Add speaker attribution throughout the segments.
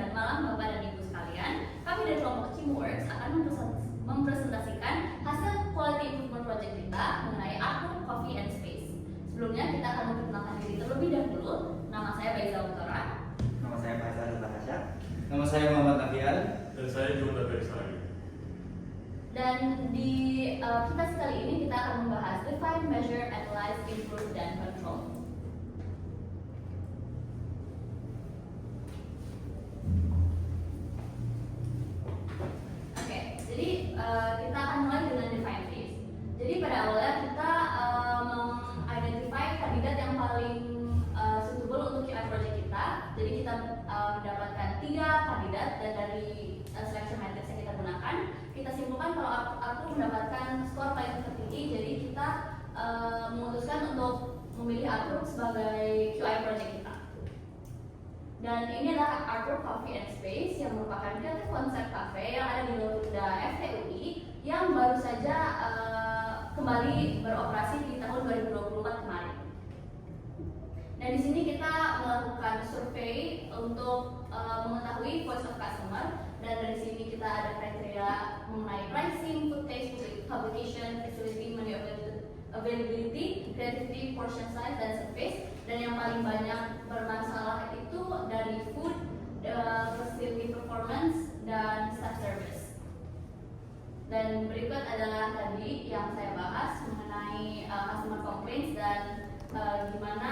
Speaker 1: dan malam Bapak dan Ibu sekalian. Kami dari kelompok Teamworks akan mempresentasikan hasil quality improvement project kita mengenai Artwork Coffee and Space. Sebelumnya kita akan memperkenalkan diri terlebih dahulu. Nama saya Baiza Utara.
Speaker 2: Nama saya Faisal Bahasa.
Speaker 3: Nama saya Muhammad Nafian.
Speaker 4: Dan saya Jonathan Bersari.
Speaker 1: Dan di kita sekali ini kita akan membahas Define, Measure, Analyze, Improve, dan Control. Oke, jadi kita akan mulai dengan Define phase. Jadi pada awalnya kita mengidentify kandidat yang paling suitable untuk QI project kita. Jadi kita mendapatkan 3 kandidat dan dari selection matrix yang kita gunakan, kita simpulkan kalau aku mendapatkan skor paling tertinggi. Jadi kita memutuskan untuk memilih Artwork sebagai QI project kita. Dan ini adalah Artwork Coffee and Space yang merupakan kreatif konsep cafe yang ada di Rotunda FTUI yang baru saja kembali beroperasi di tahun 2024 kemarin. Dan di sini kita melakukan survei untuk mengetahui voice of customer, dan dari sini kita ada kriteria mengenai pricing, food taste, publication, facility, menu availability, creativity, portion size, dan service. Dan yang paling banyak bermasalah itu dari food, facility performance, dan staff service. Dan berikut adalah tadi yang saya bahas mengenai customer complaints dan gimana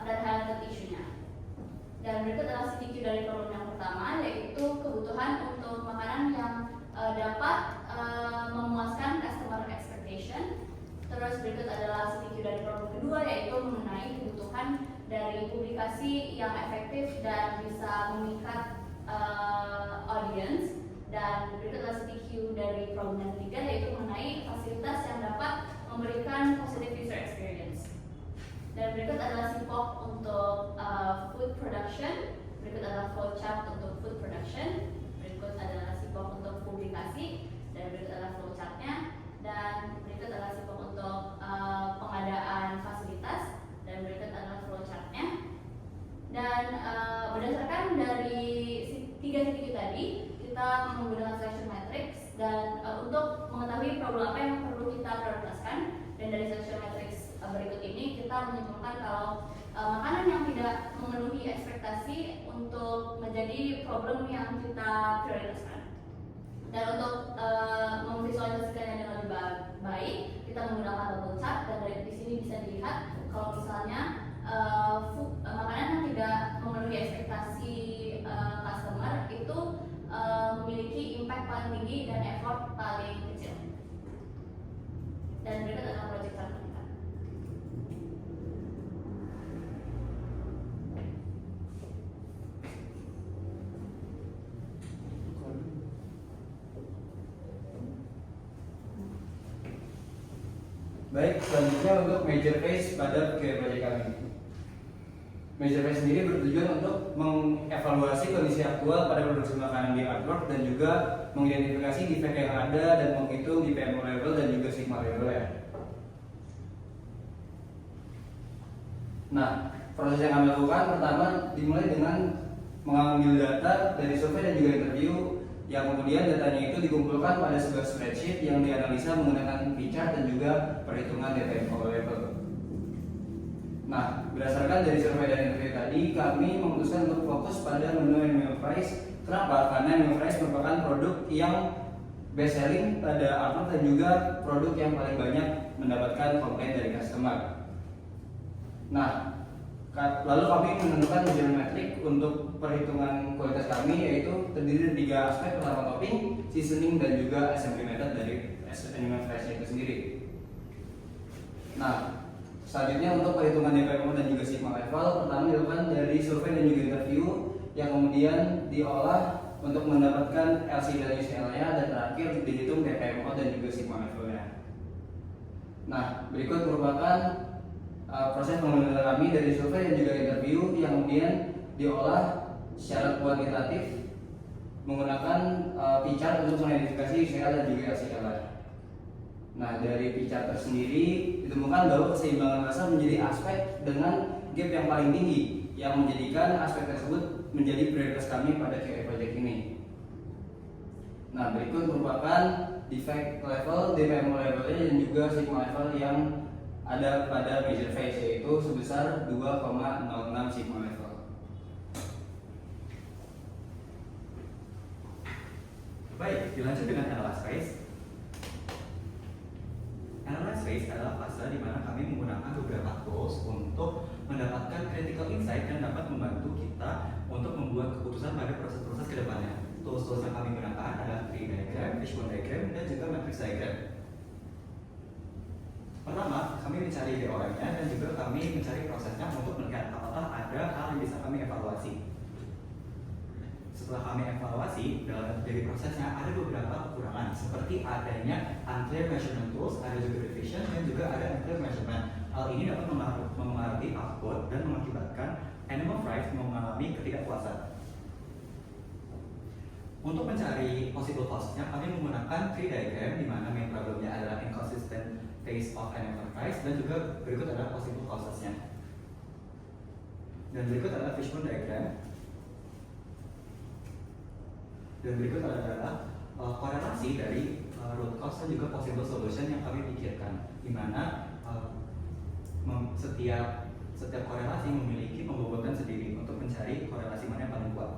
Speaker 1: dan highlighted issue-nya. Dan berikut adalah CTQ dari problem yang pertama, yaitu kebutuhan untuk makanan yang dapat memuaskan customer expectation. Terus berikut adalah CTQ dari problem kedua, yaitu mengenai kebutuhan dari publikasi yang efektif dan bisa mengikat audience. Dan berikut adalah CTQ dari problem yang ketiga, yaitu mengenai fasilitas yang dapat memberikan positive user experience. Dan berikut adalah SIPOC untuk food production, berikut adalah flowchart untuk food production, berikut adalah SIPOC untuk publikasi, dan berikut adalah flowchartnya, dan berikut adalah SIPOC untuk pengadaan fasilitas, dan berikut adalah flowchartnya. Dan berdasarkan dari 3 titik tadi, kita menggunakan selection matrix dan untuk mengetahui problem apa yang perlu kita prioritaskan. Dan dari selection matrix berikut ini kita menyimpulkan kalau makanan yang tidak memenuhi ekspektasi untuk menjadi problem yang kita prioritaskan. Dan untuk memvisualisasikannya dengan lebih baik, kita menggunakan bubble chart, dan dari di sini bisa dilihat kalau misalnya makanan yang tidak memenuhi ekspektasi customer itu memiliki impact paling tinggi dan effort paling kecil. Dan berikut adalah project chart kita.
Speaker 3: Baik, selanjutnya untuk measure phase pada QI project kami. Measure phase sendiri bertujuan untuk mengevaluasi kondisi aktual pada produksi makanan di Artwork dan juga mengidentifikasi defect yang ada dan menghitung di PMO level dan juga sigma level ya. Nah, proses yang kami lakukan pertama dimulai dengan mengambil data dari survei dan juga interview, yang kemudian datanya itu dikumpulkan pada sebuah spreadsheet yang dianalisa menggunakan P-chart dan juga perhitungan DPMO level. Nah, berdasarkan dari survei dan interview tadi, kami memutuskan untuk fokus pada menu price. Kenapa? Karena menu price merupakan produk yang best selling pada Artwork dan juga produk yang paling banyak mendapatkan komplain dari customer. Nah, lalu kami menentukan measurement metric untuk perhitungan kualitas kami, yaitu terdiri dari 3 aspek. Pertama, topping, seasoning, dan juga assembly method dari animal fresh itu sendiri. Nah, selanjutnya untuk perhitungan DPMO dan juga sigma level, pertama dilakukan dari survei dan juga interview yang kemudian diolah untuk mendapatkan LC dan UCL-nya, dan terakhir dihitung DPMO dan juga sigma level-nya. Nah, berikut merupakan proses pengambilan kami dari survei dan juga interview yang kemudian diolah secara kuantitatif menggunakan P-chart untuk mengidentifikasi UCL dan juga LCL. Nah, dari P-chart tersendiri ditemukan bahwa keseimbangan rasa menjadi aspek dengan gap yang paling tinggi yang menjadikan aspek tersebut menjadi prioritas kami pada QA project ini. Nah, berikut merupakan defect level, DPM levelnya dan juga sigma level yang ada pada measure phase, yaitu sebesar 2,06 sigma level.
Speaker 2: Baik, dilanjut dengan analyze phase. Analyze phase adalah fase di mana kami menggunakan beberapa tools untuk mendapatkan critical insight dan dapat membantu kita untuk membuat keputusan pada proses-proses kedepannya. Tools-tools yang kami gunakan adalah tree diagram, fishbone diagram, dan juga matrix diagram. Pertama, kami mencari DOM-nya dan juga kami mencari prosesnya untuk melihat apakah ada hal yang bisa kami evaluasi. Setelah kami evaluasi, dari prosesnya ada beberapa kekurangan, seperti adanya unclear measurement tools, ada juga revision, dan juga ada unclear measurement. Hal ini dapat mempengaruhi output dan mengakibatkan Animal Thrive mengalami ketidakpuasan. Untuk mencari possible cause-nya, kami menggunakan tree diagram di mana main problemnya adalah inconsistent phase of animal price, dan juga berikut adalah possible causes-nya. Dan berikut adalah fishbone diagram. Dan berikut adalah korelasi dari root cause dan juga possible solution yang kami pikirkan, di mana setiap korelasi memiliki pembobotan sendiri untuk mencari korelasi mana yang paling kuat.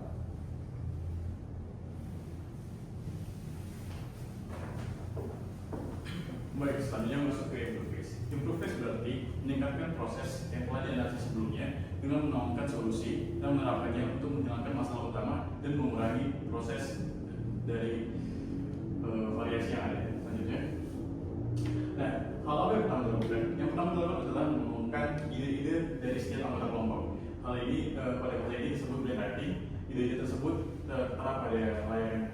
Speaker 4: Baik, selanjutnya masuk ke improve phase. Improve phase berarti meningkatkan proses yang telah dianalisis sebelumnya dengan menawarkan solusi dan menerapkannya untuk menghilangkan masalah utama dan mengurangi proses dari variasi yang ada. Selanjutnya, nah, hal apa yang pertama dilakukan? Yang pertama dilakukan adalah mengumumkan ide-ide dari setiap anggota kelompok. Hal ini pada fase ini disebut brainwriting. Ide-ide tersebut tertera pada layar.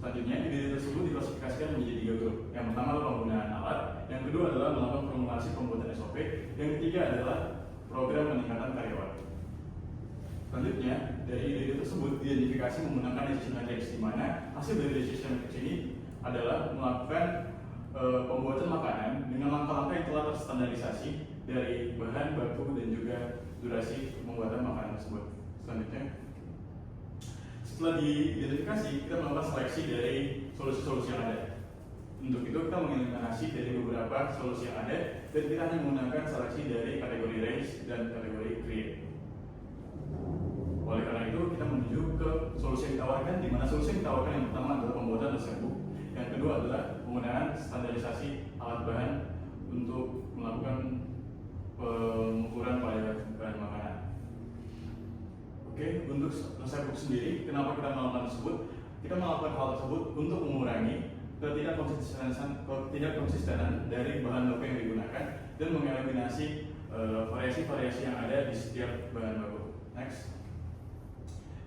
Speaker 4: Selanjutnya, ide-ide tersebut diklasifikasikan menjadi 3 grup. Yang pertama adalah penggunaan alat, yang kedua adalah melakukan formulasi pembuatan SOP, yang ketiga adalah program peningkatan karyawan. Selanjutnya, dari ide-ide tersebut diidentifikasi menggunakan decision matrix, di mana hasil dari decision matrix ini adalah melakukan pembuatan makanan dengan langkah-langkah yang telah terstandarisasi dari bahan baku dan juga durasi pembuatan makanan tersebut. Selanjutnya, setelah diidentifikasi, kita melakukan seleksi dari solusi-solusi yang ada. Untuk itu, kita mengeliminasi dari beberapa solusi yang ada, dan kita hanya menggunakan seleksi dari kategori range dan kategori create. Oleh karena itu, kita menuju ke solusi yang ditawarkan, di mana solusi yang ditawarkan yang pertama adalah pembuatan resep book, yang kedua adalah penggunaan standarisasi alat bahan untuk melakukan pengukuran pada bahan makanan. Oke, untuk resep book sendiri, kenapa kita melakukan tersebut? Kita melakukan hal tersebut untuk mengurangi ketidakkonsistenan dari bahan baku yang digunakan dan mengeliminasi variasi-variasi yang ada di setiap bahan baku. Next.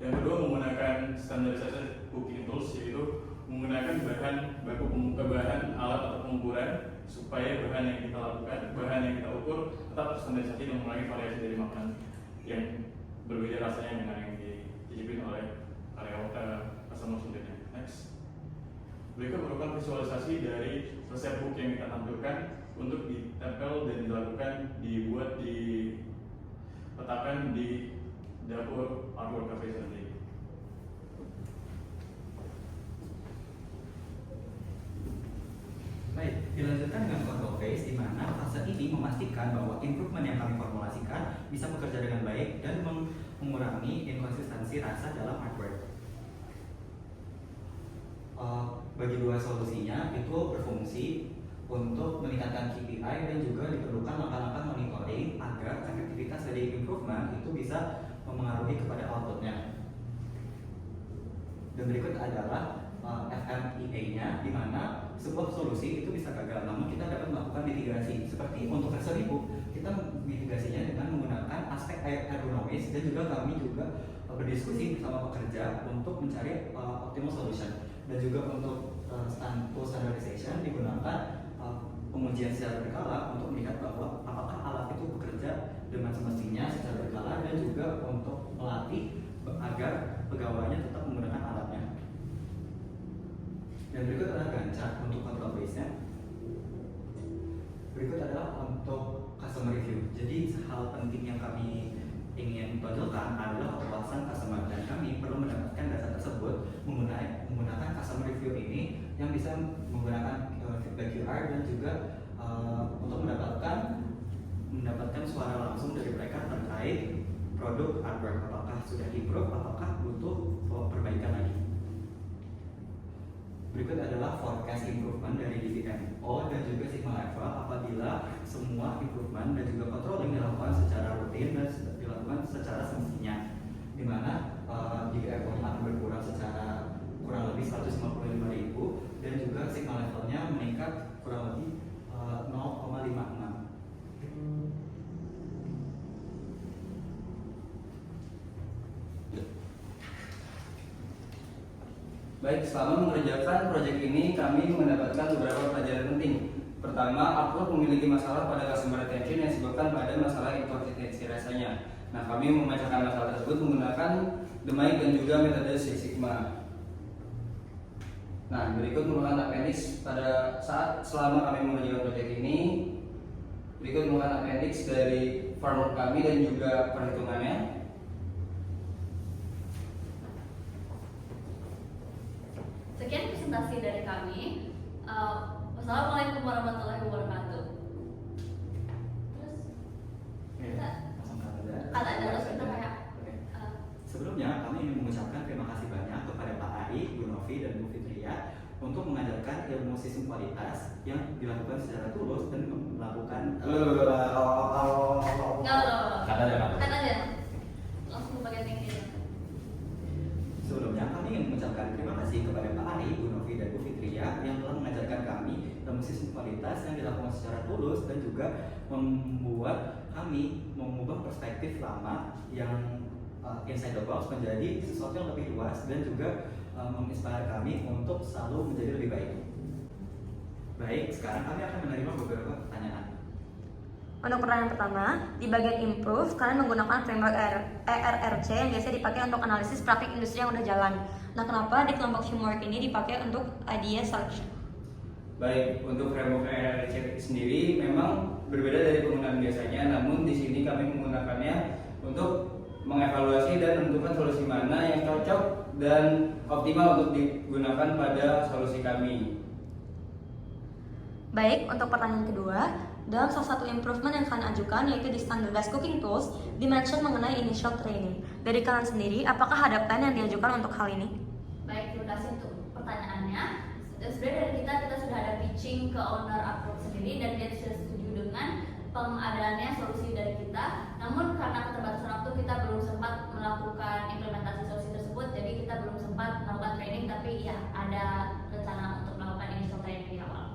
Speaker 4: Yang kedua, menggunakan standarisasi cooking tools, yaitu menggunakan bahan baku bahan alat atau pengukuran supaya bahan yang kita lakukan, bahan yang kita ukur tetap terstandarisasi dan mengurangi variasi dari makanan yang berbeda rasanya dengan yang dicicipin oleh karyawan customer sendiri. Next. Berikut merupakan visualisasi dari resep book yang kita tampilkan untuk ditempel dan diletakkan di dapur artwork cafe sendiri.
Speaker 2: Baik, dilanjutkan dengan control phase, di mana fase ini memastikan bahwa improvement yang kami formulasikan bisa bekerja dengan baik dan mengurangi inkonsistensi rasa dalam artwork. Bagi dua solusinya itu berfungsi untuk meningkatkan KPI dan juga diperlukan langkah-langkah monitoring agar efektivitas dari improvement itu bisa mempengaruhi kepada outputnya. Dan berikut adalah FMEA-nya, di mana sebuah solusi itu bisa gagal, namun kita dapat melakukan mitigasi. Seperti untuk resep book, kita mitigasinya dengan menggunakan aspek ergonomis, dan juga kami juga berdiskusi bersama pekerja untuk mencari optimal solution. Dan juga untuk standardization digunakan pengujian secara berkala untuk melihat bahwa apakah alat itu bekerja dengan semestinya secara berkala, dan juga untuk melatih agar pegawainya tetap menggunakan alatnya. Dan berikut adalah Gantt untuk control base-nya. Berikut adalah untuk customer review. Jadi hal hal penting yang kami ingin tonjolkan adalah kepuasan customer, dan kami perlu mendapatkan data tersebut menggunakan customer review ini yang bisa menggunakan feedback QR dan juga untuk mendapatkan suara langsung dari mereka terkait produk artwork, apakah sudah improve, apakah butuh perbaikan lagi. Berikut adalah forecast improvement dari DVMO dan juga Sigma Level apabila semua improvement dan juga controlling dilakukan secara rutin dan dilakukan secara semestinya, di mana DVMO akan berkurang secara kurang lebih 155.000 dan juga Sigma levelnya meningkat kurang lebih 0,56.
Speaker 3: Baik, selama mengerjakan proyek ini kami mendapatkan beberapa pelajaran penting. Pertama, Upwork memiliki masalah pada customer retention yang disebabkan pada masalah inkonsistensi rasanya. Nah, kami memecahkan masalah tersebut menggunakan The Mic dan juga metode Six Sigma. Nah, berikut merupakan appendix pada saat selama kami mengerjakan proyek ini. Berikut merupakan appendix dari framework kami dan juga perhitungannya.
Speaker 1: Sekian presentasi dari kami. Wassalamualaikum warahmatullahi wabarakatuh. Terus kita
Speaker 2: Langsung
Speaker 1: kata ada terus kita kayak
Speaker 2: Oke. Sebelumnya kami ingin mengucapkan terima kasih banyak kepada Pak Ari, Bu Novi, dan Bu Fitria untuk mengajarkan ilmu sistem kualitas yang dilakukan secara tulus dan melakukan
Speaker 1: kata aja langsung bagian yang ini.
Speaker 2: Sebelumnya kami ingin mengucapkan terima kasih kepada Pak Ari, Bu Novi, dan Bu Fitria yang telah mengajarkan kami ilmu sistem kualitas yang dilakukan secara tulus dan juga membuat kami mengubah perspektif lama yang inside the box menjadi sesuatu yang lebih luas dan juga menginspirasi kami untuk selalu menjadi lebih baik. Baik, sekarang kami akan menerima beberapa pertanyaan.
Speaker 5: Untuk pertanyaan pertama, di bagian improve, kalian menggunakan framework ERRC yang biasa dipakai untuk analisis praktik industri yang udah jalan. Nah, kenapa di kelompok framework ini dipakai untuk idea selection?
Speaker 3: Baik, untuk framework ERRC sendiri memang berbeda dari penggunaan biasanya, namun di sini kami menggunakannya untuk mengevaluasi dan menentukan solusi mana yang cocok dan optimal untuk digunakan pada solusi kami.
Speaker 5: Baik, untuk pertanyaan kedua, dalam salah satu improvement yang kalian ajukan yaitu di standardized cooking tools, dimention mengenai initial training. Dari kalian sendiri, apakah ada plan yang diajukan untuk hal ini?
Speaker 1: Baik, terima kasih untuk pertanyaannya. Sebenarnya dari kita sudah ada pitching ke owner Upwork sendiri dan dia sudah setuju dengan pengadaannya solusi dari kita. Namun karena keterbatasan waktu kita belum sempat melakukan implementasi solusi tersebut, jadi kita belum sempat melakukan training, tapi ya ada rencana untuk melakukan initial training di awal.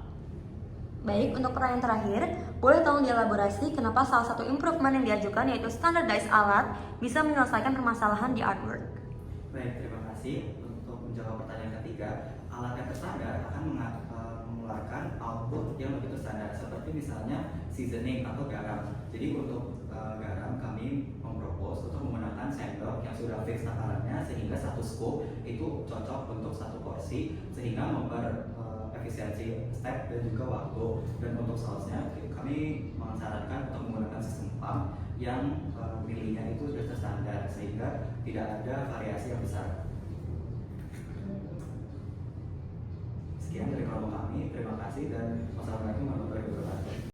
Speaker 5: Baik, untuk pertanyaan terakhir, boleh tolong dielaborasi kenapa salah satu improvement yang diajukan yaitu standardized alat bisa menyelesaikan permasalahan di artwork?
Speaker 2: Baik, terima kasih. Untuk menjawab pertanyaan ketiga, alat yang terstandar akan mengeluarkan output yang lebih terstandar, seperti misalnya seasoning atau garam. Jadi untuk garam kami mempropose untuk menggunakan sendok yang sudah fix takarannya sehingga satu scoop itu cocok untuk satu porsi sehingga efisiensi step dan juga waktu. Dan untuk sausnya kami menyarankan untuk menggunakan sistem pump yang milihnya itu sudah terstandar sehingga tidak ada variasi yang besar. Sekian dari kelompok kami, terima kasih dan wassalamualaikum warahmatullahi wabarakatuh.